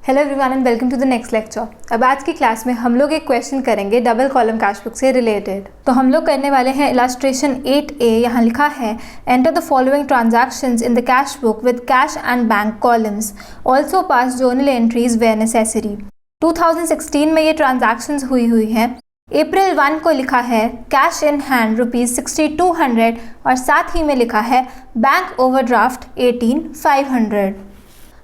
Hello everyone and welcome to the next lecture. अब आज की क्लास में हम लोग एक क्वेश्चन करेंगे डबल कॉलम कैश बुक से रिलेटेड। तो हम लोग करने वाले हैं इलस्ट्रेशन 8A। यहाँ लिखा है enter the following transactions in the cash book with cash and bank columns, also pass journal entries where necessary. 2016 में ये ट्रांजैक्शंस हुई हैं। अप्रैल 1 को लिखा है कैश इन हैंड ₹6200 और साथ ही में लिखा है बैंक ओवरड्राफ्ट 18,500।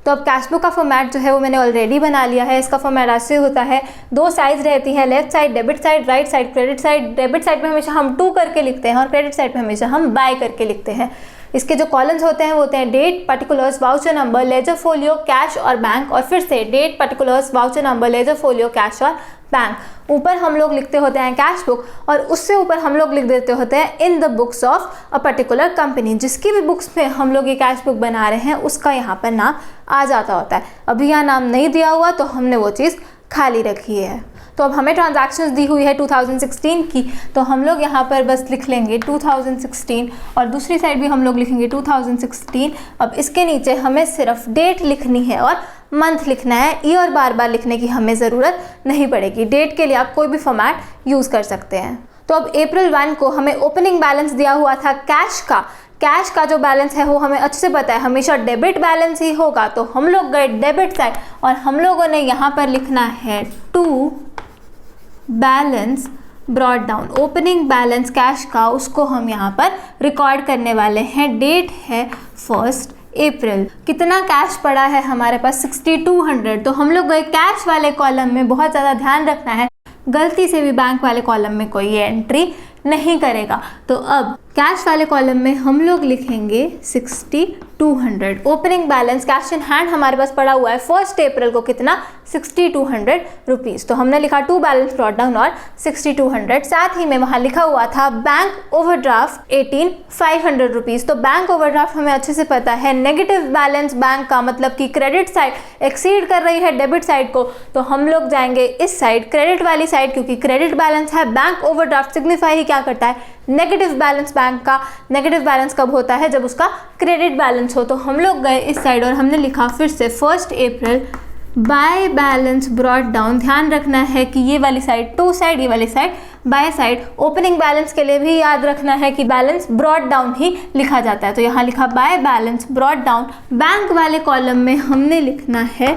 तो अब कैश बुक का फॉर्मेट जो है वो मैंने ऑलरेडी बना लिया है। इसका फॉर्मेट ऐसे होता है, दो साइड रहती है, left side debit side, right side credit side. Debit side पे हमेशा हम टू करके लिखते हैं और क्रेडिट साइड पे हमेशा हम बाय करके लिखते हैं। इसके जो कॉलम्स होते हैं वो होते हैं date, particulars, voucher number, ledger folio, cash और बैंक, और फिर से date, particulars, voucher number, ledger folio, cash और बैंक। ऊपर हम लोग लिखते होते हैं कैश बुक और उससे ऊपर हम लोग लिख देते होते हैं in the books of a particular company. जिसकी भी बुक्स में हम लोग ये कैश बुक बना रहे हैं उसका यहाँ पर नाम आ जाता होता है। अभी यहाँ नाम नहीं दिया हुआ तो हमने वो चीज़ खाली रखी है। तो अब हमें ट्रांजैक्शंस दी हुई है 2016 की, तो हम लोग यहाँ पर बस लिख लेंगे 2016 और दूसरी साइड भी हम लोग लिखेंगे 2016। अब इसके नीचे हमें सिर्फ डेट लिखनी है और मंथ लिखना है। ईयर बार बार लिखने की हमें ज़रूरत नहीं पड़ेगी। डेट के लिए आप कोई भी फॉर्मेट यूज़ कर सकते हैं। तो अब अप्रैल 1 को हमें ओपनिंग बैलेंस दिया हुआ था कैश का। कैश का जो बैलेंस है वो हमें अच्छे से पता है, हमेशा डेबिट बैलेंस ही होगा। तो हम लोग गए डेबिट साइड और हम लोगों ने यहाँ पर लिखना है to balance brought down. Opening balance cash का उसको हम यहाँ पर रिकॉर्ड करने वाले हैं। डेट है 1 अप्रैल। कितना कैश पड़ा है हमारे पास 6200। तो हम लोग गए कैश वाले कॉलम में। बहुत ज़्यादा ध्यान रखना है, गलती से भी बैंक वाले कॉलम में कोई एंट्री नहीं करेगा। तो अब कैश वाले कॉलम में हम लोग लिखेंगे 6200। Opening balance cash in hand हमारे पास पड़ा हुआ है 1 अप्रैल को कितना, 6200 रुपीज़। तो हमने लिखा टू बैलेंस ब्रॉट डाउन और 6200। साथ ही में वहाँ लिखा हुआ था बैंक ओवरड्राफ्ट 18,500 रुपीज़। तो बैंक ओवरड्राफ्ट हमें अच्छे से पता है, नेगेटिव बैलेंस बैंक का मतलब कि क्रेडिट साइड एक्सीड कर रही है डेबिट साइड को। तो हम लोग जाएंगे इस साइड, क्रेडिट वाली साइड, क्योंकि क्रेडिट बैलेंस है। बैंक ओवरड्राफ्ट सिग्निफाई ही क्या करता है, नेगेटिव बैलेंस। बैंक का नेगेटिव बैलेंस कब होता है, जब उसका क्रेडिट बैलेंस हो। तो हम लोग गए इस साइड और हमने लिखा फिर से 1 अप्रैल बाय बैलेंस ब्रॉट डाउन। ध्यान रखना है कि ये वाली साइड टू साइड, ये वाली side by side. Opening balance के लिए भी याद रखना है कि बैलेंस ब्रॉट डाउन ही लिखा जाता है। तो यहाँ लिखा by balance brought down. Bank वाले कॉलम में हमने लिखना है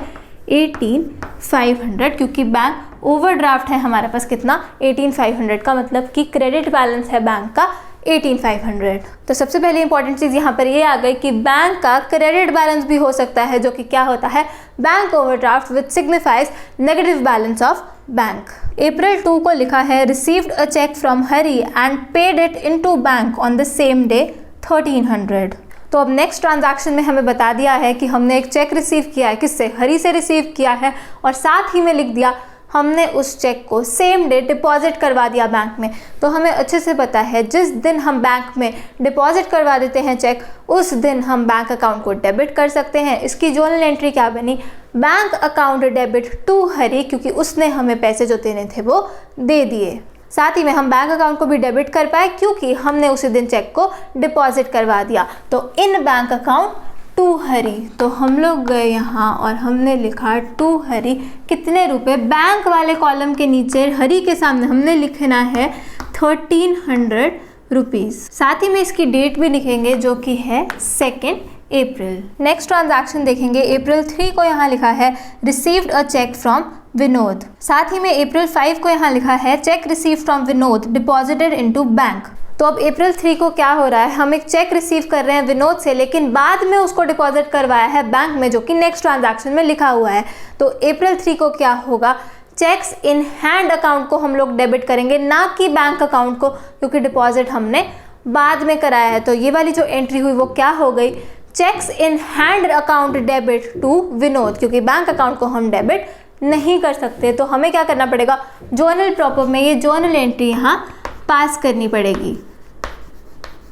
18,500, क्योंकि बैंक ओवरड्राफ्ट है हमारे पास कितना, 18,500 का मतलब कि क्रेडिट बैलेंस है बैंक का 18,500। तो सबसे पहले इंपॉर्टेंट चीज़ यहाँ पर ये आ गई कि बैंक का क्रेडिट बैलेंस भी हो सकता है, जो कि क्या होता है, bank overdraft which signifies negative balance of bank. April 2 को लिखा है received a cheque from Hari and paid it into bank on the same day 1300। तो अब नेक्स्ट ट्रांजैक्शन में हमें बता दिया है कि हमने एक चेक रिसीव किया है। किससे, हरी से रिसीव किया है और साथ ही में लिख दिया हमने उस चेक को सेम डे डिपॉजिट करवा दिया बैंक में। तो हमें अच्छे से पता है जिस दिन हम बैंक में डिपॉजिट करवा देते हैं चेक, उस दिन हम बैंक अकाउंट को डेबिट कर सकते हैं। इसकी जर्नल एंट्री क्या बनी, बैंक अकाउंट डेबिट टू हरी, क्योंकि उसने हमें पैसे जो देने थे वो दे दिए। साथ ही में हम बैंक अकाउंट को भी डेबिट कर पाए क्योंकि हमने उसी दिन चेक को डिपॉजिट करवा दिया। तो इन बैंक अकाउंट टू हरी। तो हम लोग गए यहाँ और हमने लिखा टू हरी कितने रुपए, बैंक वाले कॉलम के नीचे हरी के सामने हमने लिखना है 1300 रुपीज़। साथ ही में इसकी डेट भी लिखेंगे जो कि है 2 अप्रैल। नेक्स्ट ट्रांजैक्शन देखेंगे, अप्रैल 3 को यहाँ लिखा है received a cheque from Vinod. साथ ही में अप्रैल 5 को यहाँ लिखा है cheque receive from Vinod deposited into bank. तो अब अप्रैल 3 को क्या हो रहा है, हम एक चेक रिसीव कर रहे हैं विनोद से, लेकिन बाद में उसको डिपॉजिट करवाया है बैंक में, जो कि नेक्स्ट ट्रांजैक्शन में लिखा हुआ है। तो अप्रैल 3 को क्या होगा, चेक्स इन हैंड अकाउंट को हम लोग डेबिट करेंगे, ना कि बैंक अकाउंट को, क्योंकि डिपॉजिट हमने बाद में कराया है। तो ये वाली जो एंट्री हुई वो क्या हो गई, cheques in hand account debit to Vinod, क्योंकि बैंक अकाउंट को हम डेबिट नहीं कर सकते। तो हमें क्या करना पड़ेगा, जर्नल प्रॉपर में ये जर्नल एंट्री यहाँ पास करनी पड़ेगी।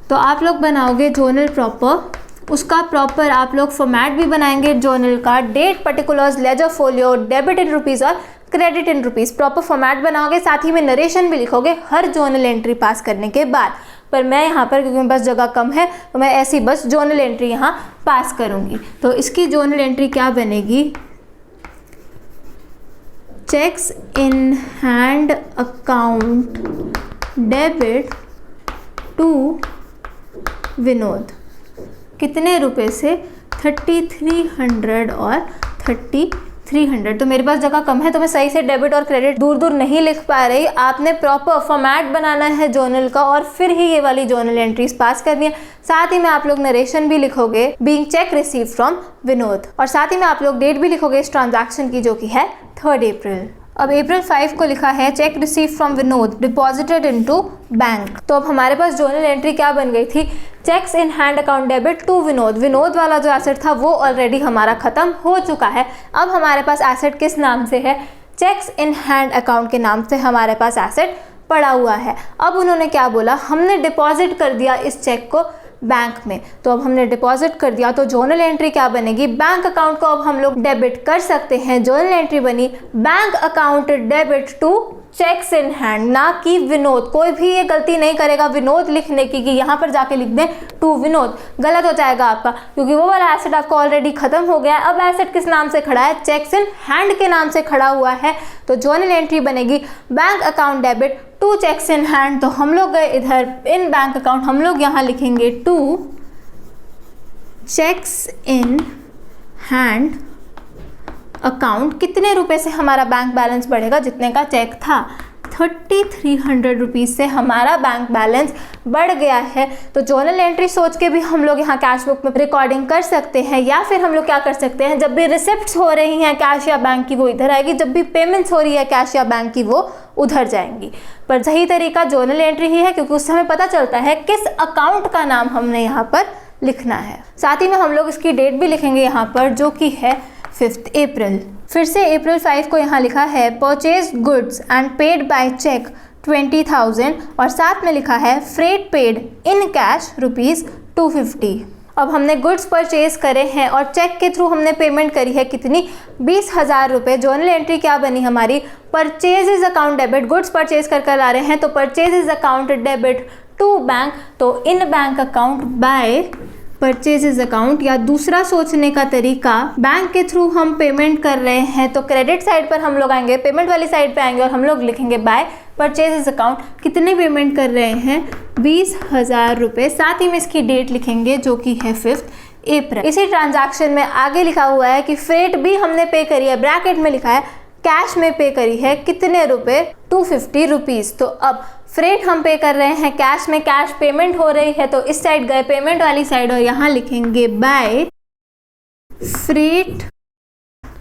तो आप लोग बनाओगे जर्नल प्रॉपर, उसका प्रॉपर आप लोग फॉर्मेट भी बनाएंगे जर्नल का, date, particulars, ledger folio, debit in rupees और credit in rupees. Proper format बनाओगे, साथ ही में नरेशन भी लिखोगे हर जर्नल एंट्री पास करने के बाद। पर मैं यहाँ पर, क्योंकि बस जगह कम है, तो मैं ऐसी बस जर्नल एंट्री यहाँ पास करूँगी। तो इसकी जर्नल एंट्री क्या बनेगी, cheques in hand account debit to Vinod. कितने रुपए से? 3300 और 3300। तो मेरे पास जगह कम है तो मैं सही से डेबिट और क्रेडिट दूर दूर नहीं लिख पा रही। आपने प्रॉपर फॉर्मेट बनाना है जर्नल का और फिर ही ये वाली जर्नल एंट्रीज पास करनी है। साथ ही में आप लोग नरेशन भी लिखोगे, being check receive from Vinod, और साथ ही में आप लोग डेट भी लिखोगे इस ट्रांजैक्शन की, जो कि है 3 अप्रैल। अब अप्रैल 5 को लिखा है cheque receive from Vinod deposited into bank. तो अब हमारे पास जर्नल एंट्री क्या बन गई थी? Cheques in hand account debit to Vinod. Vinod वाला जो एसेट था वो ऑलरेडी हमारा खत्म हो चुका है। अब हमारे पास एसेट किस नाम से है? चेक्स इन हैंड अकाउंट के नाम से हमारे पास एसेट पड़ा हुआ है। अब उन्होंने क्या बोला? हमने डिपॉजिट कर दिया इस चेक को बैंक में। तो अब हमने डिपॉजिट कर दिया तो जर्नल एंट्री क्या बनेगी? बैंक अकाउंट को अब हम लोग डेबिट कर सकते हैं। जर्नल एंट्री बनी bank account debit to cheques in hand, ना कि विनोद। कोई भी ये गलती नहीं करेगा विनोद लिखने की कि यहाँ पर जाके लिख दें टू विनोद, गलत हो जाएगा आपका, क्योंकि वो वाला एसेट आपका ऑलरेडी खत्म हो गया है। अब एसेट किस नाम से खड़ा है? चेक्स इन हैंड के नाम से खड़ा हुआ है। तो जर्नल एंट्री बनेगी bank account debit to cheques in hand. तो हम लोग गए इधर इन बैंक अकाउंट, हम लोग यहाँ लिखेंगे to cheques in hand account. कितने रुपए से हमारा बैंक बैलेंस बढ़ेगा? जितने का चेक था 3300 रुपीज़ से हमारा बैंक बैलेंस बढ़ गया है। तो जर्नल एंट्री सोच के भी हम लोग यहाँ कैश बुक में रिकॉर्डिंग कर सकते हैं, या फिर हम लोग क्या कर सकते हैं, जब भी रिसिप्ट्स हो रही हैं कैश या बैंक की वो इधर आएगी, जब भी पेमेंट्स हो रही है कैश या बैंक की वो उधर जाएंगी। पर सही तरीका जर्नल एंट्री ही है, क्योंकि उससे हमें पता चलता है किस अकाउंट का नाम हमने यहाँ पर लिखना है। साथ ही में हम लोग इसकी डेट भी लिखेंगे यहाँ पर, जो कि है 5 अप्रैल। फिर से अप्रैल 5 को यहाँ लिखा है purchase goods and paid by cheque 20,000, और साथ में लिखा है फ्रेट पेड इन कैश ₹250। अब हमने गुड्स परचेज करे हैं और चेक के थ्रू हमने पेमेंट करी है कितनी? 20,000 रुपये। जर्नल एंट्री क्या बनी हमारी? Purchases account debit, goods purchase कर ला रहे हैं तो purchases account debit to bank, तो in bank account by purchases account. या दूसरा सोचने का तरीका, बैंक के थ्रू हम पेमेंट कर रहे हैं तो क्रेडिट साइड पर हम लोग आएंगे, पेमेंट वाली साइड पे आएंगे और हम लोग लिखेंगे बाय परचेजेज अकाउंट। कितने पेमेंट कर रहे हैं? 20,000 रुपये। साथ ही में इसकी डेट लिखेंगे जो कि है 5 अप्रैल। इसी ट्रांजैक्शन में आगे लिखा हुआ है कि फ्रेट भी हमने पे करी है, ब्रैकेट में लिखा है कैश में पे करी है कितने रुपए? 250 रुपीज़। तो अब फ्रेट हम पे कर रहे हैं कैश में, कैश पेमेंट हो रही है तो इस साइड गए पेमेंट वाली साइड और यहाँ लिखेंगे बाय फ्रेट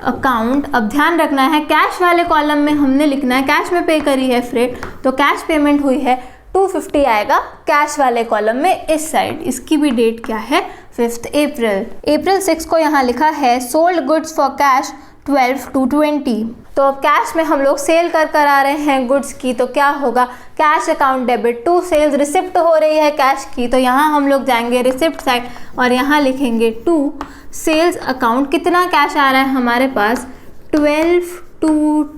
अकाउंट। अब ध्यान रखना है कैश वाले कॉलम में हमने लिखना है, कैश में पे करी है फ्रेट तो कैश पेमेंट हुई है 250 आएगा कैश वाले कॉलम में इस साइड। इसकी भी डेट क्या है? 5 अप्रैल। अप्रैल 6 को यहाँ लिखा है sold goods for cash 12 to 20। तो अब कैश में हम लोग सेल कर आ रहे हैं गुड्स की, तो क्या होगा? Cash account debit to sales, receipt हो रही है कैश की तो यहाँ हम लोग जाएंगे रिसिप्ट साइड और यहाँ लिखेंगे टू सेल्स अकाउंट। कितना कैश आ रहा है हमारे पास? 12 to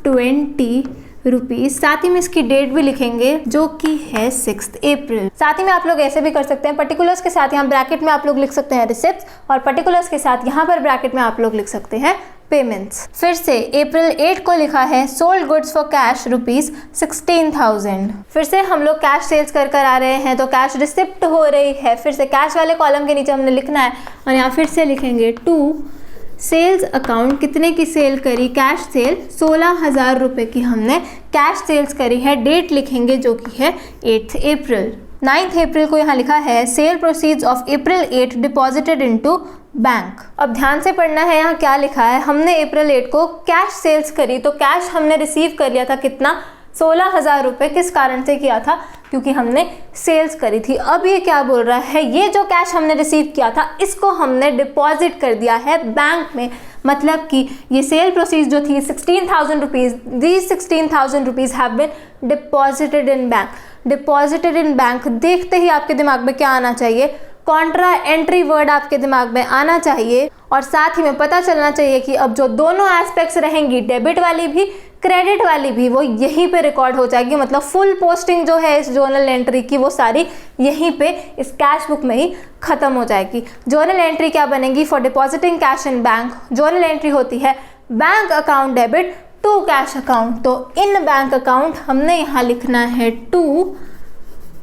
20 रुपीज़। साथ ही में इसकी डेट भी लिखेंगे जो कि है 6 अप्रैल। साथ ही में आप लोग ऐसे भी कर सकते हैं, पर्टिकुलर्स के साथ यहाँ ब्रैकेट में आप लोग लिख सकते हैं रिसिप्ट्स और पर्टिकुलर्स के साथ यहाँ पर ब्रैकेट में आप लोग लिख सकते हैं पेमेंट्स। फिर से अप्रैल 8 को लिखा है सोल्ड गुड्स फॉर कैश ₹16,000। फिर से हम लोग कैश सेल्स कर आ रहे हैं तो कैश रिसिप्ट हो रही है, फिर से कैश वाले कॉलम के नीचे हमने लिखना है और यहाँ फिर से लिखेंगे टू सेल्स अकाउंट। कितने की सेल करी? कैश सेल 16,000 रुपये की हमने कैश सेल्स करी है। डेट लिखेंगे जो कि है 8 अप्रैल। 9 अप्रैल को यहाँ लिखा है sale proceeds of April 8 deposited into bank. अब ध्यान से पढ़ना है, यहाँ क्या लिखा है? हमने अप्रैल 8 को कैश सेल्स करी तो कैश हमने रिसीव कर लिया था कितना? 16,000 रुपये। किस कारण से किया था? क्योंकि हमने सेल्स करी थी। अब ये क्या बोल रहा है? ये जो कैश हमने रिसीव किया था इसको हमने डिपॉजिट कर दिया है बैंक में। मतलब कि ये सेल प्रोसीड जो थी 16,000 rupees, these 16,000 rupees have been deposited in bank. Deposited in bank देखते ही आपके दिमाग में क्या आना चाहिए? कॉन्ट्रा एंट्री वर्ड आपके दिमाग में आना चाहिए और साथ ही में पता चलना चाहिए कि अब जो दोनों एस्पेक्ट्स रहेंगी, डेबिट वाली भी क्रेडिट वाली भी, वो यहीं पे रिकॉर्ड हो जाएगी। मतलब फुल पोस्टिंग जो है इस जर्नल एंट्री की वो सारी यहीं पे इस कैश बुक में ही खत्म हो जाएगी। जर्नल एंट्री क्या बनेगी? For depositing cash in bank journal entry होती है bank account debit to cash account, तो इन बैंक अकाउंट हमने यहाँ लिखना है टू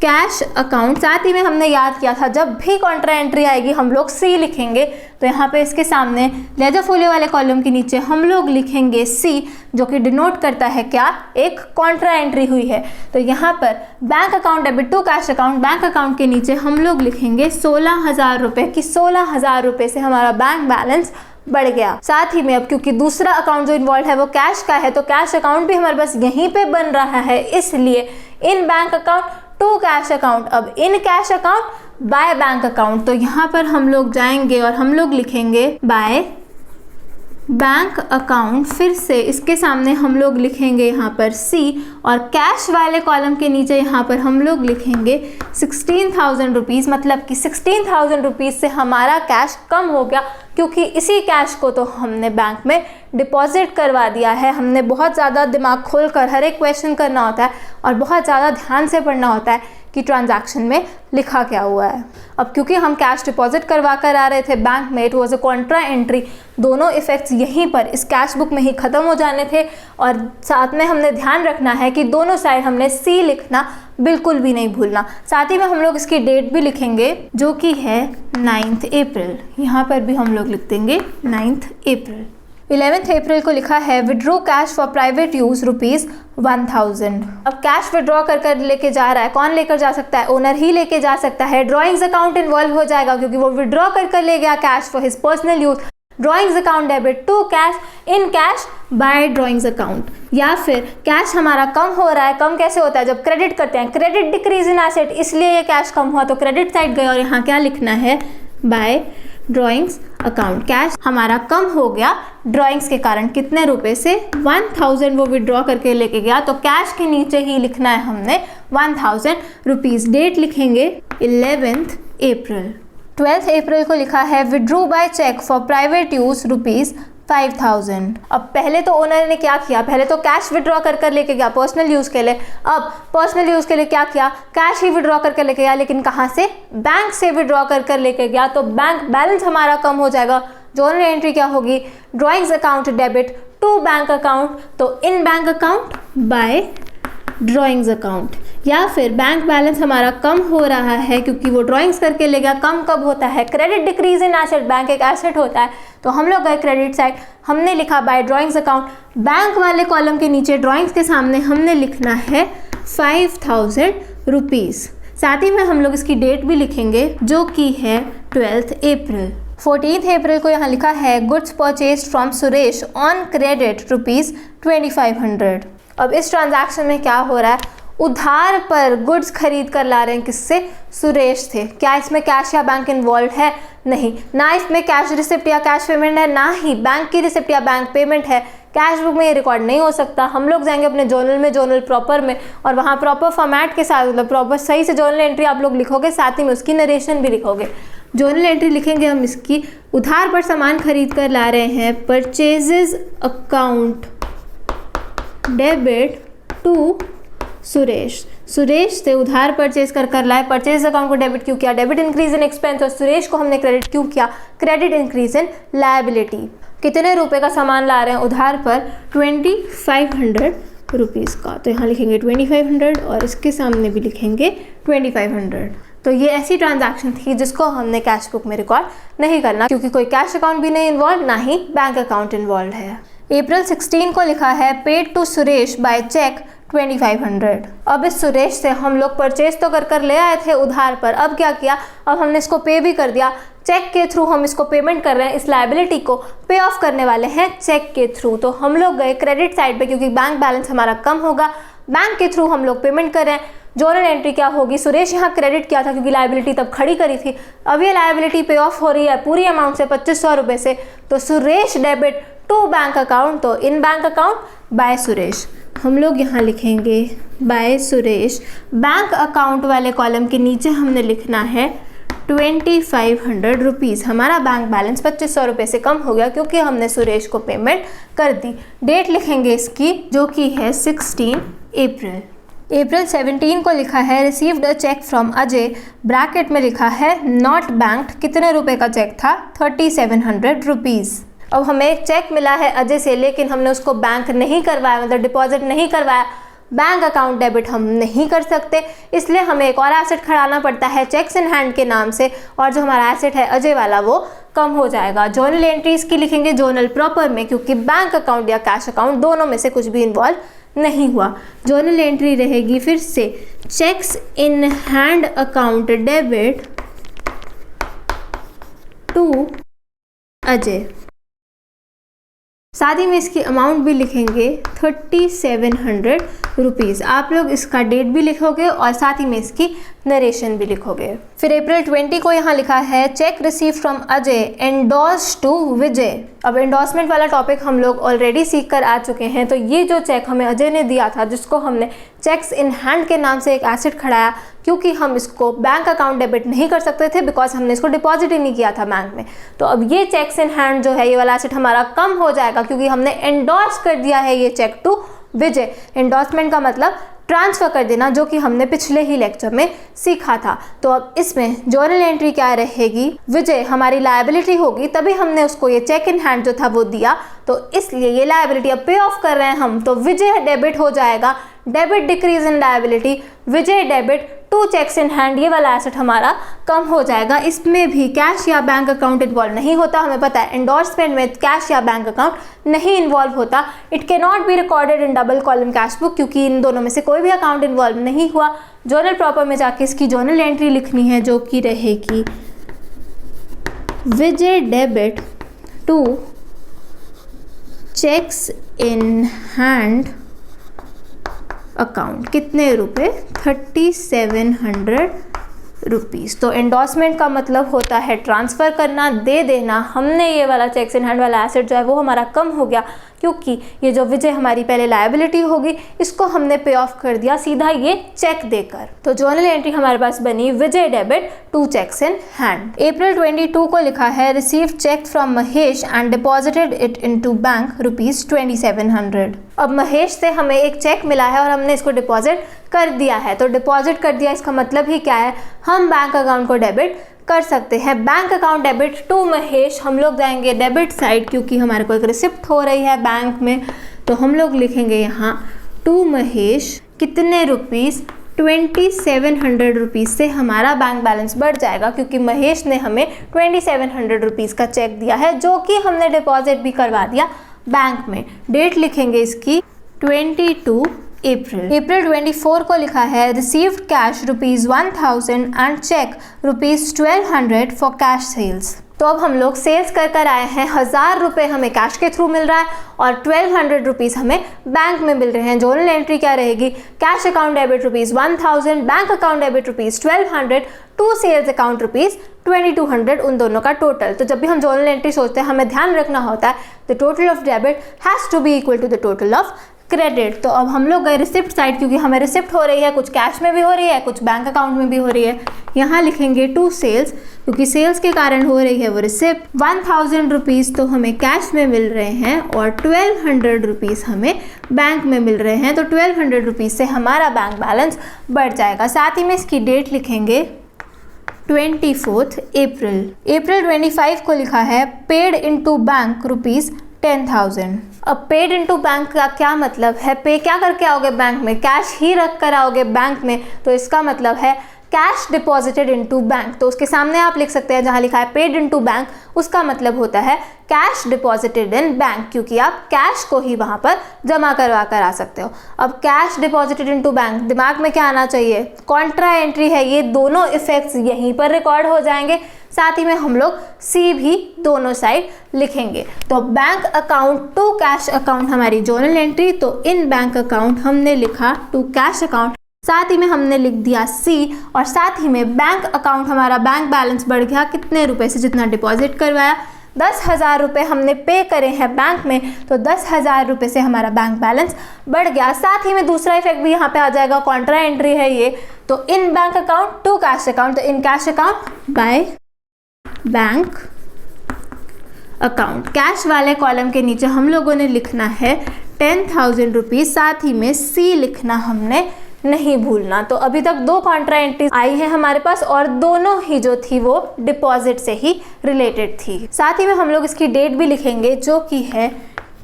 कैश अकाउंट। साथ ही में हमने याद किया था जब भी कॉन्ट्रा एंट्री आएगी हम लोग सी लिखेंगे, तो यहाँ पे इसके सामने लेजर फोलियो वाले कॉलम के नीचे हम लोग लिखेंगे सी, जो कि डिनोट करता है क्या, एक कॉन्ट्रा एंट्री हुई है। तो यहाँ पर bank account debit to cash account, bank account के नीचे हम लोग लिखेंगे 16,000 रुपये कि 16,000 रुपये से हमारा बैंक बैलेंस बढ़ गया। साथ ही में अब क्योंकि दूसरा अकाउंट जो इन्वॉल्व है वो कैश का है, तो कैश अकाउंट भी हमारे पास यहीं पे बन रहा है, इसलिए in bank account to cash account. अब in cash account by bank account, तो यहाँ पर हम लोग जाएंगे और हम लोग लिखेंगे बाय बैंक अकाउंट। फिर से इसके सामने हम लोग लिखेंगे यहाँ पर सी, और कैश वाले कॉलम के नीचे यहाँ पर हम लोग लिखेंगे 16,000 रुपीज़, मतलब कि 16,000 रुपीज़ से हमारा कैश कम हो गया, क्योंकि इसी कैश को तो हमने बैंक में डिपॉजिट करवा दिया है। हमने बहुत ज़्यादा दिमाग खोलकर हर एक क्वेश्चन करना होता है और बहुत ज़्यादा ध्यान से पढ़ना होता है कि ट्रांजैक्शन में लिखा क्या हुआ है। अब क्योंकि हम कैश डिपॉजिट करवा कर आ रहे थे बैंक में, it was a Contra entry, दोनों इफेक्ट्स यहीं पर इस कैश बुक में ही ख़त्म हो जाने थे। और साथ में हमने ध्यान रखना है कि दोनों साइड हमने सी लिखना बिल्कुल भी नहीं भूलना। साथ ही में हम लोग इसकी डेट भी लिखेंगे जो कि है 9 अप्रैल, यहाँ पर भी हम लोग लिख देंगे 9 अप्रैल। 11 अप्रैल को लिखा है withdraw cash for private use ₹1000। अब कैश विड्रॉ कर लेके जा रहा है, कौन लेकर जा सकता है, ओनर ही लेके जा सकता है। ड्रॉइंग्स अकाउंट इन्वॉल्व हो जाएगा क्योंकि वो विड्रॉ कर ले गया cash for his personal use. Drawings account debit to cash in cash by drawings account. या फिर कैश हमारा कम हो रहा है, कम कैसे होता है, जब क्रेडिट करते हैं, क्रेडिट डिक्रीज इन एसेट, इसलिए ये कैश कम हुआ तो क्रेडिट साइड गए, और यहाँ क्या लिखना है, बाय ड्रॉइंग्स अकाउंट। कैश हमारा कम हो गया ड्रॉइंग्स के कारण, कितने रुपए से, 1000 वो विड्रॉ करके लेके गया, तो कैश के नीचे ही लिखना है हमने 1000 रुपीज़। डेट लिखेंगे 11 अप्रैल। 12 अप्रैल को लिखा है withdraw by cheque for private use ₹5000। अब पहले तो ओनर ने क्या किया, पहले तो कैश विड्रॉ कर लेके गया पर्सनल यूज़ के लिए। अब पर्सनल यूज़ के लिए क्या किया, कैश ही विड्रॉ करके लेके गया, लेकिन कहाँ से, बैंक से विड्रॉ कर लेके गया, तो बैंक बैलेंस हमारा कम हो जाएगा। जर्नल एंट्री क्या होगी, drawings account debit to bank account, तो in bank account by drawings account. या फिर बैंक बैलेंस हमारा कम हो रहा है क्योंकि वो ड्राइंग्स करके ले गया। कम कब होता है, credit decrease in asset, bank एक एसेट होता है, तो हम लोग गए क्रेडिट साइड, हमने लिखा बाय ड्राइंग्स अकाउंट। बैंक वाले कॉलम के नीचे ड्राइंग्स के सामने हमने लिखना है 5000 रुपीज़। साथ ही में हम लोग इसकी डेट भी लिखेंगे जो कि है 12 अप्रैल। 14 अप्रैल को यहाँ लिखा है goods purchase from Suresh on credit ₹2500। अब इस ट्रांजैक्शन में क्या हो रहा है, उधार पर गुड्स खरीद कर ला रहे हैं, किससे, सुरेश थे। क्या इसमें कैश या बैंक इन्वॉल्व है, नहीं। ना इसमें कैश रिसिप्ट या कैश पेमेंट है, ना ही बैंक की रिसिप्ट या बैंक पेमेंट है। कैश बुक में ये रिकॉर्ड नहीं हो सकता। हम लोग जाएंगे अपने जर्नल में, जर्नल प्रॉपर में, और वहाँ प्रॉपर फॉर्मेट के साथ, मतलब प्रॉपर सही से जर्नल एंट्री आप लोग लिखोगे, साथ ही में उसकी नरेशन भी लिखोगे। जर्नल एंट्री लिखेंगे हम इसकी, उधार पर सामान खरीद कर ला रहे हैं, purchases account debit to Suresh. Suresh से उधार परचेज कर लाए, परचेज अकाउंट को डेबिट क्यों किया, डेबिट इंक्रीज इन एक्सपेंस, और सुरेश को हमने क्रेडिट क्यों किया, क्रेडिट इंक्रीज इन लायबिलिटी। कितने रुपए का सामान ला रहे हैं उधार पर, 2500 रुपीज़ का, तो यहाँ लिखेंगे 2500 और इसके सामने भी लिखेंगे 2500। तो ये ऐसी ट्रांजैक्शन थी जिसको हमने कैश बुक में रिकॉर्ड नहीं करना, क्योंकि कोई कैश अकाउंट भी नहीं इन्वॉल्व, ना ही बैंक अकाउंट इन्वॉल्व है। अप्रैल 16 को लिखा है paid to Suresh by cheque 2500। अब इस सुरेश से हम लोग परचेज तो कर ले आए थे उधार पर, अब क्या किया, अब हमने इसको पे भी कर दिया। चेक के थ्रू हम इसको पेमेंट कर रहे हैं, इस लायबिलिटी को पे ऑफ करने वाले हैं चेक के थ्रू। तो हम लोग गए क्रेडिट साइड पे, क्योंकि बैंक बैलेंस हमारा कम होगा, बैंक के थ्रू हम लोग पेमेंट कर रहे हैं। जर्नल एंट्री क्या होगी, सुरेश यहाँ क्रेडिट किया था क्योंकि लायबिलिटी तब खड़ी करी थी, अब ये लायबिलिटी पे ऑफ हो रही है पूरी अमाउंट से 2500 रुपये से, तो Suresh debit to bank account, तो in bank account by Suresh. हम लोग यहाँ लिखेंगे बाय सुरेश। बैंक अकाउंट वाले कॉलम के नीचे हमने लिखना है 2500 रुपीज़। हमारा बैंक बैलेंस 2500 रुपये से कम हो गया क्योंकि हमने सुरेश को पेमेंट कर दी। डेट लिखेंगे इसकी जो कि है 16 अप्रैल। अप्रैल 17 को लिखा है received a cheque from Ajay, bracket में लिखा है नॉट बैंक्ड। कितने रुपए का चेक था, 3700 रुपीज़। अब हमें एक चेक मिला है अजय से, लेकिन हमने उसको बैंक नहीं करवाया, मतलब डिपॉजिट नहीं करवाया, बैंक अकाउंट डेबिट हम नहीं कर सकते, इसलिए हमें एक और एसेट खड़ाना पड़ता है चेक्स इन हैंड के नाम से, और जो हमारा एसेट है अजय वाला वो कम हो जाएगा। जर्नल एंट्री इसकी लिखेंगे जर्नल प्रॉपर में, क्योंकि बैंक अकाउंट या कैश अकाउंट दोनों में से कुछ भी इन्वॉल्व नहीं हुआ। जर्नल एंट्री रहेगी फिर से cheques in hand account debit to Ajay. साथ ही में इसकी अमाउंट भी लिखेंगे 3700 रुपीज़। आप लोग इसका डेट भी लिखोगे और साथ ही में इसकी नरेशन भी लिखोगे। फिर अप्रैल 20 को यहाँ लिखा है cheque receive from Ajay endorse to Vijay. अब एंडोर्समेंट वाला टॉपिक हम लोग ऑलरेडी सीख कर आ चुके हैं, तो ये जो चेक हमें अजय ने दिया था, जिसको हमने चेक्स इन हैंड के नाम से एक एसेट खड़ाया, क्योंकि हम इसको बैंक अकाउंट डेबिट नहीं कर सकते थे बिकॉज हमने इसको डिपॉजिट ही नहीं किया था बैंक में। तो अब ये चेक्स इन हैंड जो है, ये वाला एसेट हमारा कम हो जाएगा, क्योंकि हमने एंडोर्स कर दिया है ये चेक टू विजय। एंडोर्समेंट का मतलब ट्रांसफ़र कर देना, जो कि हमने पिछले ही लेक्चर में सीखा था। तो अब इसमें जर्नल एंट्री क्या रहेगी, विजय हमारी लायबिलिटी होगी, तभी हमने उसको ये चेक इन हैंड जो था वो दिया, तो इसलिए ये लायबिलिटी अब पे ऑफ कर रहे हैं हम, तो विजय डेबिट हो जाएगा, debit decrease in liability, Vijay debit to cheques in hand, ये वाला एसेट हमारा कम हो जाएगा। इसमें भी कैश या बैंक अकाउंट इन्वॉल्व नहीं होता, हमें पता है एंडोर्समेंट में कैश या बैंक अकाउंट नहीं इन्वॉल्व होता। It can not be recorded in double column cash book, क्योंकि इन दोनों में से कोई भी अकाउंट इन्वॉल्व नहीं हुआ। जर्नल प्रॉपर में जाके इसकी जर्नल एंट्री लिखनी है, जो कि रहेगी Vijay debit to cheques in hand account. कितने रुपए? 3700 रुपीज़। तो एंडोर्समेंट का मतलब होता है ट्रांसफ़र करना, दे देना। हमने ये वाला चेक्स इन हैंड वाला एसेट जो है वो हमारा कम हो गया, क्योंकि ये जो विजय हमारी पहले लायबिलिटी होगी, इसको हमने पे ऑफ कर दिया सीधा ये चेक देकर। तो जर्नल एंट्री हमारे पास बनी Vijay debit to cheques in hand. April 22 को लिखा है receive cheque from Mahesh and deposited it into bank ₹2700। अब महेश से हमें एक चेक मिला है और हमने इसको डिपॉजिट कर दिया है। तो डिपॉजिट कर दिया, इसका मतलब ही क्या है, हम बैंक अकाउंट को डेबिट कर सकते हैं। Bank account debit to Mahesh, हम लोग जाएंगे डेबिट साइड, क्योंकि हमारे को एक रिसिप्ट हो रही है बैंक में, तो हम लोग लिखेंगे यहाँ टू महेश कितने रुपीज़, 2700 रुपीज़ से हमारा बैंक बैलेंस बढ़ जाएगा, क्योंकि महेश ने हमें 2700 रुपीज़ का चेक दिया है, जो कि हमने डिपॉजिट भी करवा दिया बैंक में। डेट लिखेंगे इसकी 22 अप्रैल। अप्रैल 24 को लिखा है received cash ₹1000 and cheque ₹1200 for cash sales. तो अब हम लोग सेल्स कर आए हैं, 1000 रुपये हमें कैश के थ्रू मिल रहा है और 1200 रुपीज़ हमें बैंक में मिल रहे हैं। जर्नल एंट्री क्या रहेगी, cash account debit ₹1000, bank account debit ₹1200, to sales account ₹2200, उन दोनों का टोटल। तो जब भी हम जर्नल एंट्री सोचते हैं, हमें ध्यान रखना होता है the total of debit has to be equal to the total of credit. तो अब हम लोग गए रिसिप्ट साइड, क्योंकि हमें रिसिप्ट हो रही है, कुछ कैश में भी हो रही है, कुछ बैंक अकाउंट में भी हो रही है। यहाँ लिखेंगे टू सेल्स, क्योंकि सेल्स के कारण हो रही है वो रिसिप्ट। 1000 रुपीज़ तो हमें कैश में मिल रहे हैं और 1200 रुपीज़ हमें बैंक में मिल रहे हैं, तो 1200 रुपीज़ से हमारा बैंक बैलेंस बढ़ जाएगा। साथ ही में इसकी डेट लिखेंगे 24 अप्रैल। अप्रैल 25 को लिखा है पेड इनटू बैंक ₹10,000। अब पेड इनटू बैंक का क्या मतलब है, पे क्या करके आओगे बैंक में, कैश ही रख कर आओगे बैंक में, तो इसका मतलब है कैश डिपॉजिटेड इनटू बैंक। तो उसके सामने आप लिख सकते हैं जहाँ लिखा है पेड इनटू बैंक, उसका मतलब होता है कैश डिपॉजिटेड इन बैंक, क्योंकि आप कैश को ही वहाँ पर जमा करवा कर आ सकते हो। अब कैश डिपॉजिटेड इनटू बैंक, दिमाग में क्या आना चाहिए, कॉन्ट्रा एंट्री है, ये दोनों इफेक्ट्स यहीं पर रिकॉर्ड हो जाएंगे। साथ ही में हम लोग सी भी दोनों साइड लिखेंगे। तो bank account to cash account हमारी जर्नल एंट्री, तो इन बैंक अकाउंट हमने लिखा टू कैश अकाउंट, साथ ही में हमने लिख दिया सी, और साथ ही में बैंक अकाउंट हमारा बैंक बैलेंस बढ़ गया कितने रुपए से, जितना डिपॉजिट करवाया 10,000 रुपये हमने पे करे हैं बैंक में, तो 10,000 रुपये से हमारा बैंक बैलेंस बढ़ गया। साथ ही में दूसरा इफेक्ट भी यहाँ पे आ जाएगा, कॉन्ट्रा एंट्री है ये, तो in bank account to cash account, तो in cash account by bank account. Cash वाले कॉलम के नीचे हम लोगों ने लिखना है 10,000 रुपीज़, साथ ही में सी लिखना हमने नहीं भूलना। तो अभी तक 2 कॉन्ट्रा एंट्रीज आई हैं हमारे पास और दोनों ही जो थी वो डिपॉजिट से ही रिलेटेड थी। साथ ही में हम लोग इसकी डेट भी लिखेंगे जो कि है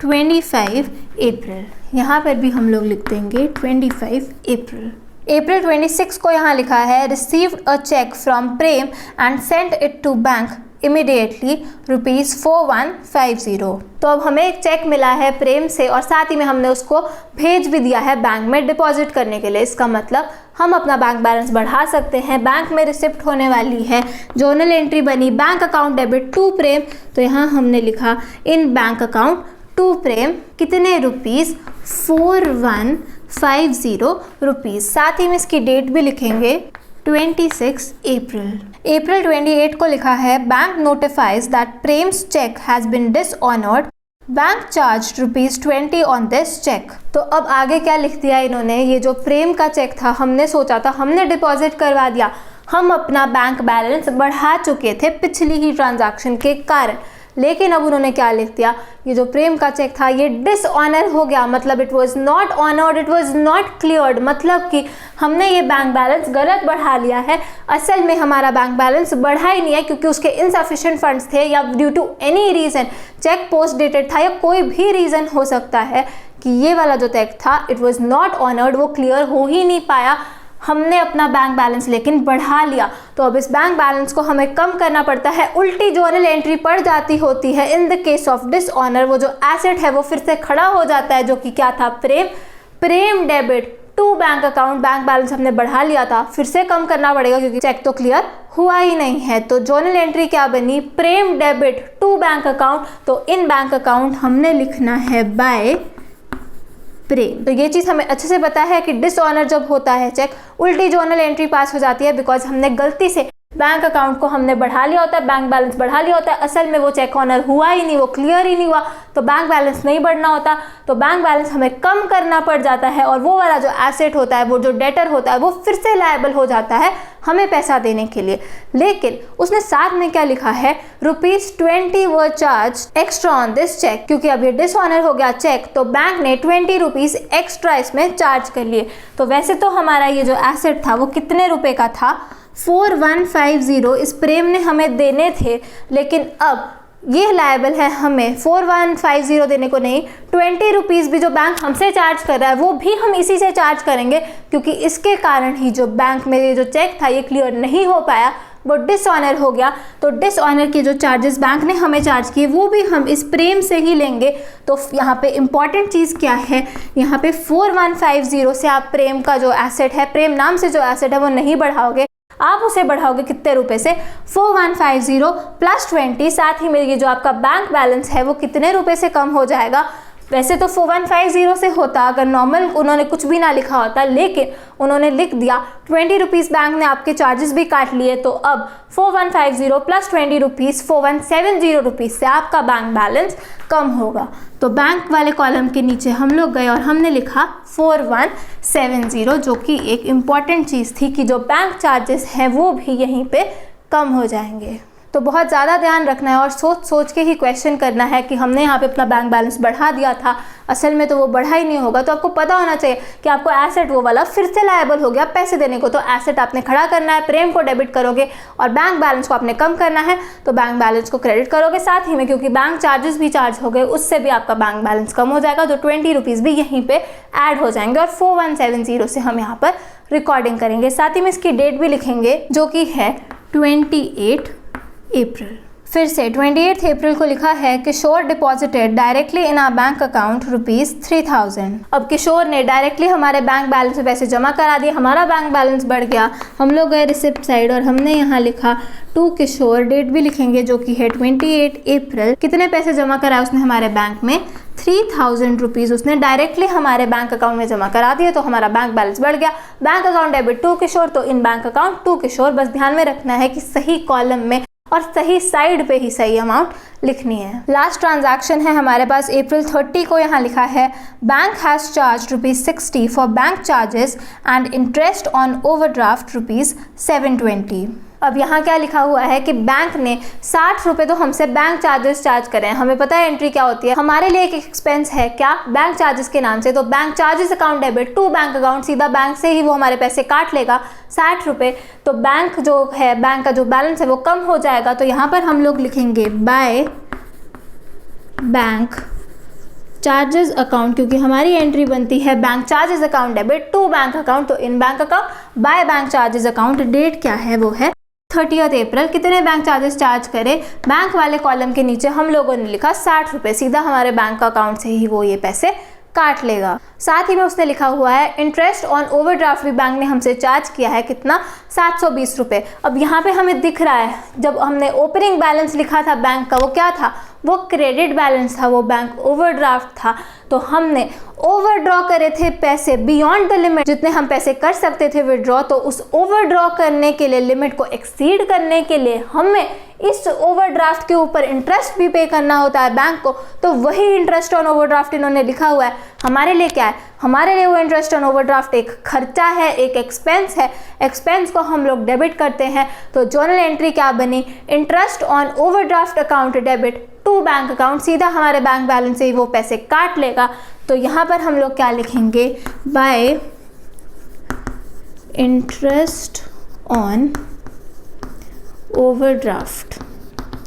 25 अप्रैल। यहाँ पर भी हम लोग लिख देंगे 25 अप्रैल। अप्रैल 26 को यहाँ लिखा है received a cheque from Prem and sent it to bank immediately ₹4150। तो अब हमें एक चेक मिला है प्रेम से और साथ ही में हमने उसको भेज भी दिया है बैंक में डिपॉजिट करने के लिए। इसका मतलब हम अपना बैंक बैलेंस बढ़ा सकते हैं। बैंक में रिसिप्ट होने वाली है, जर्नल एंट्री बनी बैंक अकाउंट डेबिट टू प्रेम, तो यहाँ हमने लिखा इन बैंक अकाउंट टू प्रेम कितने रुपीस, 4150 रुपीज़। साथ ही में इसकी डेट भी लिखेंगे 26 अप्रैल। अप्रैल 28 को लिखा है bank notifies that Prem's cheque has been dishonoured, bank charge ₹20 on this cheque. तो अब आगे क्या लिख दिया इन्होंने, ये जो प्रेम का चेक था हमने सोचा था, हमने डिपॉजिट करवा दिया, हम अपना बैंक बैलेंस बढ़ा चुके थे पिछली ही ट्रांजैक्शन के कारण, लेकिन अब उन्होंने क्या लिख दिया, ये जो प्रेम का चेक था ये डिसऑनर हो गया, मतलब it was not honoured, it was not cleared, मतलब कि हमने ये बैंक बैलेंस गलत बढ़ा लिया है। असल में हमारा बैंक बैलेंस बढ़ा ही नहीं है क्योंकि उसके इनसफिशिएंट फंड्स थे या due to any reason, cheque post dated था या कोई भी रीज़न हो सकता है कि ये वाला जो चेक था इट वाज नॉट ऑनर्ड, वो क्लियर हो ही नहीं पाया। हमने अपना बैंक बैलेंस लेकिन बढ़ा लिया, तो अब इस बैंक बैलेंस को हमें कम करना पड़ता है। उल्टी जर्नल एंट्री पड़ जाती होती है in the case of dishonour, वो जो एसेट है वो फिर से खड़ा हो जाता है जो कि क्या था, Prem debit to bank account. Bank balance हमने बढ़ा लिया था, फिर से कम करना पड़ेगा क्योंकि चेक तो क्लियर हुआ ही नहीं है। तो जर्नल एंट्री क्या बनी, प्रेम डेबिट टू बैंक अकाउंट, तो इन बैंक अकाउंट हमने लिखना है बाय प्रेम। तो ये चीज़ हमें अच्छे से पता है कि डिसऑनर जब होता है चेक, उल्टी जर्नल एंट्री पास हो जाती है बिकॉज हमने गलती से बैंक अकाउंट को हमने बढ़ा लिया होता है, बैंक बैलेंस बढ़ा लिया होता है, असल में वो चेक ऑनर हुआ ही नहीं, वो क्लियर ही नहीं हुआ, तो बैंक बैलेंस नहीं बढ़ना होता, तो बैंक बैलेंस हमें कम करना पड़ जाता है और वो वाला जो एसेट होता है, वो जो डेटर होता है, वो फिर से लायबल हो जाता है हमें पैसा देने के लिए। लेकिन उसने साथ में क्या लिखा है, ₹20 were charge extra on this cheque, क्योंकि अब ये डिसऑनर हो गया चेक तो बैंक ने ₹20 एक्स्ट्रा इसमें चार्ज कर लिए। तो वैसे तो हमारा ये जो एसेट था वो कितने रुपए का था, 4150 इस प्रेम ने हमें देने थे, लेकिन अब ये लायबल है हमें 4150 देने को नहीं, ₹20 भी जो बैंक हमसे चार्ज कर रहा है वो भी हम इसी से चार्ज करेंगे क्योंकि इसके कारण ही जो बैंक में ये जो चेक था ये क्लियर नहीं हो पाया, वो डिसऑनर हो गया। तो डिसऑनर के जो चार्जेस बैंक ने हमें चार्ज किए वो भी हम इस प्रेम से ही लेंगे। तो यहाँ पे इम्पॉर्टेंट चीज़ क्या है, यहाँ पे 4150 से आप प्रेम का जो एसेट है, प्रेम नाम से जो एसेट है वो नहीं बढ़ाओगे, आप उसे बढ़ाओगे कितने रुपए से, 4150 प्लस 20, साथ ही में ये जो आपका बैंक बैलेंस है वो कितने रुपए से कम हो जाएगा। वैसे तो 4150 से होता अगर नॉर्मल उन्होंने कुछ भी ना लिखा होता, लेकिन उन्होंने लिख दिया ₹20 बैंक ने आपके चार्जेस भी काट लिए, तो अब 4150 प्लस ₹20 ₹4170 से आपका बैंक बैलेंस कम होगा। तो बैंक वाले कॉलम के नीचे हम लोग गए और हमने लिखा 4170, जो कि एक इम्पॉर्टेंट चीज़ थी कि जो बैंक चार्जेस हैं वो भी यहीं पे कम हो जाएंगे। तो बहुत ज़्यादा ध्यान रखना है और सोच सोच के ही क्वेश्चन करना है कि हमने यहाँ पे अपना बैंक बैलेंस बढ़ा दिया था, असल में तो वो बढ़ा ही नहीं होगा। तो आपको पता होना चाहिए कि आपको एसेट वो वाला फिर से लायबल हो गया पैसे देने को, तो एसेट आपने खड़ा करना है, प्रेम को डेबिट करोगे और बैंक बैलेंस को आपने कम करना है, तो बैंक बैलेंस को क्रेडिट करोगे साथ ही में, क्योंकि बैंक चार्जेस भी चार्ज हो गए, उससे भी आपका बैंक बैलेंस कम हो जाएगा, तो ₹20 भी यहीं पर ऐड हो जाएंगे और 4170 से हम यहाँ पर रिकॉर्डिंग करेंगे। साथ ही में इसकी डेट भी लिखेंगे जो कि है 28 अप्रैल। फिर से 28 अप्रैल को लिखा है Kishore deposited directly in our bank account ₹3000। अब किशोर ने डायरेक्टली हमारे बैंक बैलेंस में पैसे जमा करा दिए, हमारा बैंक बैलेंस बढ़ गया। हम लोग गए रिसिप्ट साइड और हमने यहाँ लिखा टू किशोर, डेट भी लिखेंगे जो कि है 28 अप्रैल। कितने पैसे जमा करा उसने हमारे बैंक में, ₹3000 उसने डायरेक्टली हमारे बैंक अकाउंट में जमा करा दिए, तो हमारा बैंक बैलेंस बढ़ गया। बैंक अकाउंट डेबिट टू किशोर, तो इन बैंक अकाउंट टू किशोर। बस ध्यान में रखना है कि सही कॉलम में और सही साइड पे ही सही अमाउंट लिखनी है। लास्ट ट्रांजैक्शन है हमारे पास अप्रैल 30 को, यहाँ लिखा है bank has charge ₹60 for bank charges and interest on overdraft ₹720। अब यहाँ क्या लिखा हुआ है कि बैंक ने 60 रुपये तो हमसे बैंक चार्जेस चार्ज करें। हमें पता है एंट्री क्या होती है, हमारे लिए एक एक्सपेंस है क्या, बैंक चार्जेस के नाम से। तो bank charges account debit to bank account, सीधा बैंक से ही वो हमारे पैसे काट लेगा 60 रुपये। तो बैंक जो है, बैंक का जो बैलेंस है वो कम हो जाएगा। तो यहाँ पर हम लोग लिखेंगे बाय बैंक चार्जेस अकाउंट, क्योंकि हमारी एंट्री बनती है bank charges account debit to bank account, तो in bank account by bank charges account. Date क्या है, वो है 30 अप्रैल। कितने बैंक चार्जेस चार्ज करें, बैंक वाले कॉलम के नीचे हम लोगों ने लिखा 60 रुपये, सीधा हमारे बैंक अकाउंट से ही वो ये पैसे काट लेगा। साथ ही में उसने लिखा हुआ है इंटरेस्ट ऑन ओवरड्राफ्ट भी बैंक ने हमसे चार्ज किया है, कितना, 720 रुपये। अब यहाँ पे हमें दिख रहा है, जब हमने ओपनिंग बैलेंस लिखा था बैंक का, वो क्या था, वो क्रेडिट बैलेंस था, वो बैंक ओवरड्राफ्ट था। तो हमने ओवरड्रॉ करे थे पैसे बियॉन्ड द लिमिट, जितने हम पैसे कर सकते थे विड्रॉ। तो उस ओवरड्रॉ करने के लिए, लिमिट को एक्सीड करने के लिए हमें इस ओवरड्राफ्ट के ऊपर इंटरेस्ट भी पे करना होता है बैंक को। तो वही इंटरेस्ट ऑन ओवरड्राफ्ट इन्होंने लिखा हुआ है। हमारे लिए क्या है, हमारे लिए वो इंटरेस्ट ऑन ओवरड्राफ्ट एक खर्चा है, एक एक्सपेंस है। एक्सपेंस को हम लोग डेबिट करते हैं। तो जर्नल एंट्री क्या बनी, interest on overdraft account debit to bank account, सीधा हमारे बैंक बैलेंस से ही वो पैसे काट लेगा। तो यहाँ पर हम लोग क्या लिखेंगे, bye interest on overdraft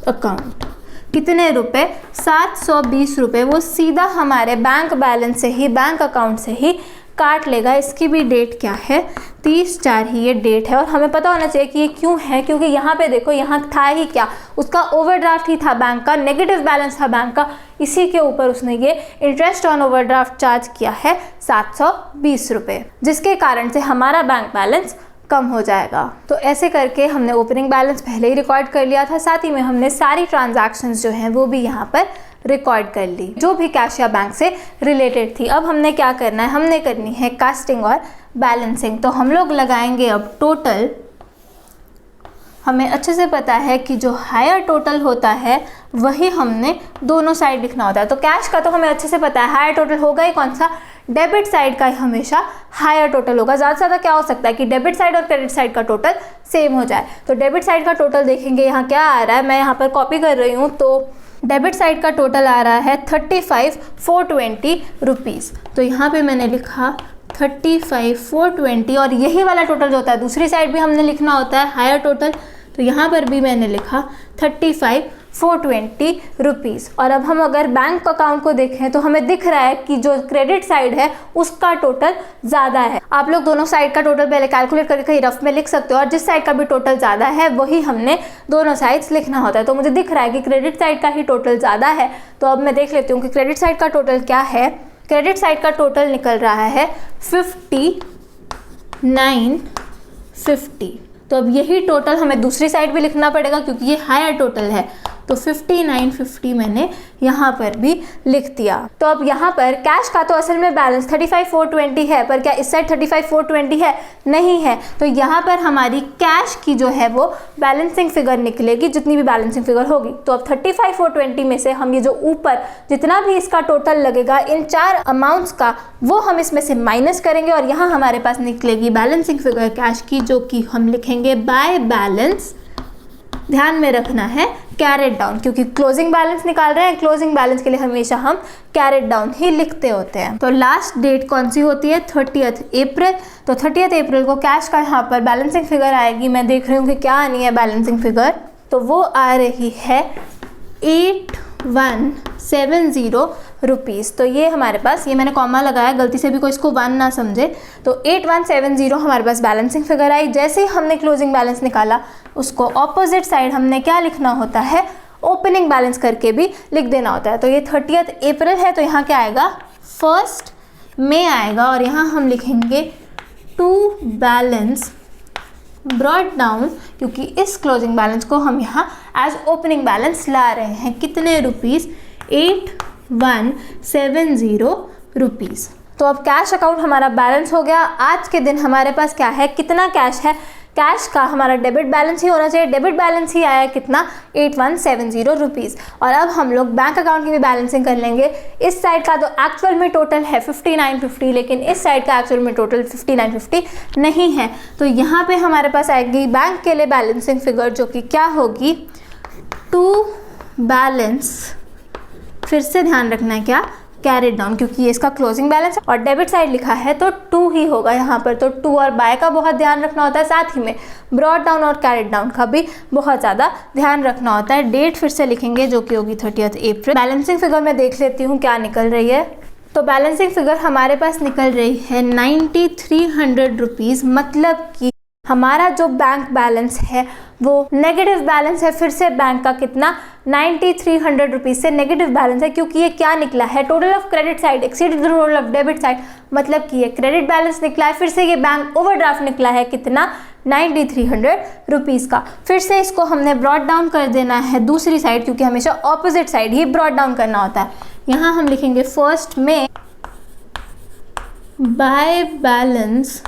account, कितने रुपए, 720 रुपये, वो सीधा हमारे बैंक बैलेंस से ही, बैंक अकाउंट से ही काट लेगा। इसकी भी डेट क्या है, 30/4 ही ये डेट है। और हमें पता होना चाहिए कि ये क्यों है, क्योंकि यहाँ पे देखो, यहाँ था ही क्या, उसका ओवरड्राफ्ट ही था बैंक का, नेगेटिव बैलेंस था बैंक का, इसी के ऊपर उसने ये इंटरेस्ट ऑन ओवरड्राफ्ट चार्ज किया है 720 रुपये, जिसके कारण से हमारा बैंक बैलेंस कम हो जाएगा। तो ऐसे करके हमने ओपनिंग बैलेंस पहले ही रिकॉर्ड कर लिया था, साथ ही में हमने सारी ट्रांजैक्शंस जो हैं वो भी यहाँ पर रिकॉर्ड कर ली, जो भी कैश या बैंक से रिलेटेड थी। अब हमने क्या करना है, हमने करनी है कास्टिंग और बैलेंसिंग। तो हम लोग लगाएंगे अब टोटल। हमें अच्छे से पता है कि जो हायर टोटल होता है वही हमने दोनों साइड लिखना होता है। तो कैश का तो हमें अच्छे से पता है, हायर टोटल होगा ही कौन सा, डेबिट साइड का हमेशा हायर टोटल होगा। ज़्यादा से ज़्यादा क्या हो सकता है कि डेबिट साइड और क्रेडिट साइड का टोटल सेम हो जाए। तो डेबिट साइड का टोटल देखेंगे, यहाँ क्या आ रहा है, मैं यहाँ पर कॉपी कर रही हूँ। तो डेबिट साइड का टोटल आ रहा है 35,420 रुपीज़। तो यहाँ पे मैंने लिखा 35,420, और यही वाला टोटल जो होता है दूसरी साइड भी हमने लिखना होता है, हायर टोटल। तो यहाँ पर भी मैंने लिखा 35,420 रुपीज़। और अब हम अगर बैंक अकाउंट को देखें तो हमें दिख रहा है कि जो क्रेडिट साइड है उसका टोटल ज़्यादा है। आप लोग दोनों साइड का टोटल पहले कैलकुलेट करके कहीं रफ में लिख सकते हो, और जिस साइड का भी टोटल ज़्यादा है वही हमने दोनों साइड्स लिखना होता है। तो मुझे दिख रहा है कि क्रेडिट साइड का ही टोटल ज़्यादा है। तो अब मैं देख लेती हूँ कि क्रेडिट साइड का टोटल क्या है। क्रेडिट साइड का टोटल निकल रहा है 5950। तो अब यही टोटल हमें दूसरी साइड भी लिखना पड़ेगा, क्योंकि ये हायर टोटल है। तो 5950 मैंने यहाँ पर भी लिख दिया। तो अब यहाँ पर कैश का तो असल में बैलेंस 35,420 है, पर क्या इस साइड 35,420 है, नहीं है। तो यहाँ पर हमारी कैश की जो है वो बैलेंसिंग फिगर निकलेगी, जितनी भी बैलेंसिंग फिगर होगी। तो अब 35,420 में से हम ये जो ऊपर जितना भी इसका टोटल लगेगा इन चार अमाउंट्स का, वो हम इसमें से माइनस करेंगे, और यहाँ हमारे पास निकलेगी बैलेंसिंग फिगर कैश की, जो कि हम लिखेंगे बाय बैलेंस। ध्यान में रखना है कैरेट डाउन, क्योंकि क्लोजिंग बैलेंस निकाल रहे हैं, क्लोजिंग बैलेंस के लिए हमेशा हम कैरेट डाउन ही लिखते होते हैं। तो लास्ट डेट कौन सी होती है, 30 अप्रैल। तो 30 अप्रैल को कैश का यहाँ पर बैलेंसिंग फिगर आएगी। मैं देख रही हूँ कि क्या आनी है बैलेंसिंग फिगर, तो वो आ रही है 8170 रुपीज़। तो ये हमारे पास, ये मैंने कॉमा लगाया, गलती से भी कोई इसको 1 ना समझे। तो 8170 हमारे पास बैलेंसिंग फिगर आई। जैसे ही हमने क्लोजिंग बैलेंस निकाला, उसको ऑपोजिट साइड हमने क्या लिखना होता है, ओपनिंग बैलेंस करके भी लिख देना होता है। तो ये 30 अप्रैल है, तो यहाँ क्या आएगा, 1 मई आएगा, और यहाँ हम लिखेंगे टू बैलेंस ब्रॉट डाउन, क्योंकि इस क्लोजिंग बैलेंस को हम यहाँ एज ओपनिंग बैलेंस ला रहे हैं। कितने रुपीज़, 8170 रुपीज़। तो अब कैश अकाउंट हमारा बैलेंस हो गया। आज के दिन हमारे पास क्या है, कितना कैश है, कैश का हमारा डेबिट बैलेंस ही होना चाहिए। डेबिट बैलेंस ही आया कितना, 8170 रुपीज़। और अब हम लोग बैंक अकाउंट की भी बैलेंसिंग कर लेंगे। इस साइड का तो एक्चुअल में टोटल है 5950, लेकिन इस साइड का एक्चुअल में टोटल 5950 नहीं है। तो यहाँ पे हमारे पास आएगी बैंक के लिए बैलेंसिंग फिगर, जो कि क्या होगी, टू बैलेंस, फिर से ध्यान रखना है क्या, कैरिड डाउन, क्योंकि ये इसका क्लोजिंग बैलेंस है और डेबिट साइड लिखा है तो 2 ही होगा यहाँ पर। तो 2 और बाय का बहुत ध्यान रखना होता है, साथ ही में ब्रॉड डाउन और कैरिड डाउन का भी बहुत ज़्यादा ध्यान रखना होता है। डेट फिर से लिखेंगे जो कि होगी 30 अप्रैल। बैलेंसिंग फिगर में देख लेती हूँ क्या निकल रही है। तो बैलेंसिंग फिगर हमारे पास निकल रही है 9300 रुपीज़, मतलब कि हमारा जो बैंक बैलेंस है वो नेगेटिव बैलेंस है। फिर से बैंक का कितना, 9300 रुपीज़ से नेगेटिव बैलेंस है, क्योंकि ये क्या निकला है, total of credit side exceeded the total of debit side, मतलब कि ये क्रेडिट बैलेंस निकला है। फिर से ये बैंक ओवरड्राफ्ट निकला है कितना, 9300 रुपीज़ का। फिर से इसको हमने ब्रॉड डाउन कर देना है दूसरी साइड, क्योंकि हमेशा ऑपोजिट साइड ही ब्रॉड डाउन करना होता है। यहाँ हम लिखेंगे फर्स्ट में बाय बैलेंस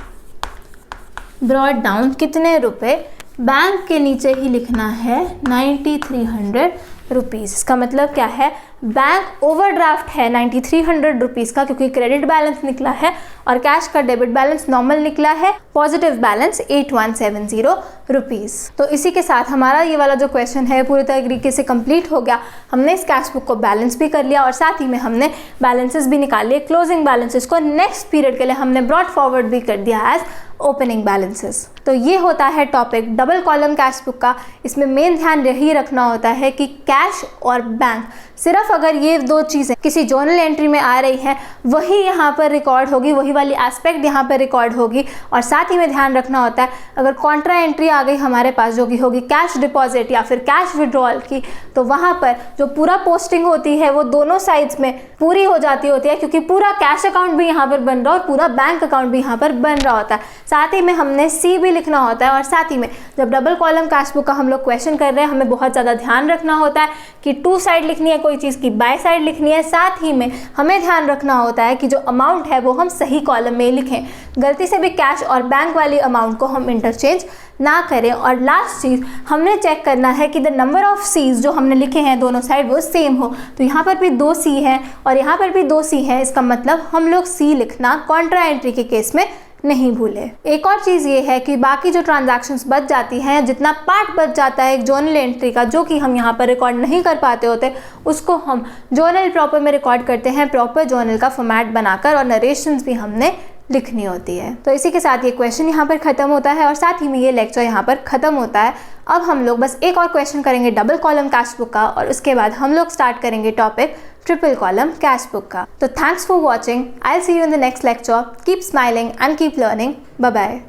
ब्रॉड डाउन कितने रुपए, बैंक के नीचे ही लिखना है 9300 रुपीज़। इसका मतलब क्या है, बैंक ओवरड्राफ्ट है 9300 रुपीज़ का, क्योंकि क्रेडिट बैलेंस निकला है और कैश का डेबिट बैलेंस नॉर्मल निकला है, पॉजिटिव बैलेंस 8170 रुपीज़। तो इसी के साथ हमारा ये वाला जो क्वेश्चन है पूरी तरीके से कंप्लीट हो गया। हमने इस कैश बुक को बैलेंस भी कर लिया और साथ ही में हमने बैलेंसेस भी निकाल लिए। क्लोजिंग बैलेंसेस को नेक्स्ट पीरियड के लिए हमने ब्रॉड फॉरवर्ड भी कर दिया एज ओपनिंग बैलेंसेस। तो ये होता है topic double column cash book का। इसमें मेन ध्यान यही रखना होता है कि कैश और बैंक, सिर्फ अगर ये दो चीज़ें किसी जर्नल एंट्री में आ रही हैं वही यहाँ पर रिकॉर्ड होगी, वही वाली एस्पेक्ट यहाँ पर रिकॉर्ड होगी। और साथ ही में ध्यान रखना होता है अगर कॉन्ट्रा एंट्री आ गई हमारे पास जो कि होगी कैश डिपॉजिट या फिर कैश विड्रॉल की, तो वहाँ पर जो पूरा पोस्टिंग होती है वो दोनों साइड्स में पूरी हो जाती होती है, क्योंकि पूरा कैश अकाउंट भी यहाँ पर बन रहा है और पूरा बैंक अकाउंट भी यहाँ पर बन रहा होता है। साथ ही में हमने सी भी लिखना होता है और साथ ही में जब डबल कॉलम कैश बुक का हम लोग क्वेश्चन कर रहे हैं हमें बहुत ज़्यादा ध्यान रखना होता है कि टू साइड लिखनी है कोई चीज़ की, बाय साइड लिखनी है। साथ ही में हमें ध्यान रखना होता है कि जो अमाउंट है वो हम सही कॉलम में लिखें, गलती से भी कैश और बैंक वाली अमाउंट को हम इंटरचेंज ना करें। और लास्ट चीज़ हमने चेक करना है कि द नंबर ऑफ सीज जो हमने लिखे हैं दोनों साइड वो सेम हो। तो यहाँ पर भी 2 सी है और यहाँ पर भी 2 सी है, इसका मतलब हम लोग सी लिखना कॉन्ट्रा एंट्री के केस में नहीं भूले। एक और चीज़ ये है कि बाकी जो ट्रांजैक्शंस बच जाती हैं, जितना पार्ट बच जाता है एक जर्नल एंट्री का जो कि हम यहाँ पर रिकॉर्ड नहीं कर पाते होते, उसको हम जर्नल प्रॉपर में रिकॉर्ड करते हैं, प्रॉपर जर्नल का फॉर्मेट बनाकर, और नरेशंस भी हमने लिखनी होती है। तो इसी के साथ ये क्वेश्चन यहाँ पर ख़त्म होता है और साथ ही में ये लेक्चर यहाँ पर ख़त्म होता है। अब हम लोग बस एक और क्वेश्चन करेंगे डबल कॉलम कैश बुक का और उसके बाद हम लोग स्टार्ट करेंगे topic triple column cash book का। तो thanks for watching, I will see you in the next lecture. Keep smiling and keep learning. Bye bye.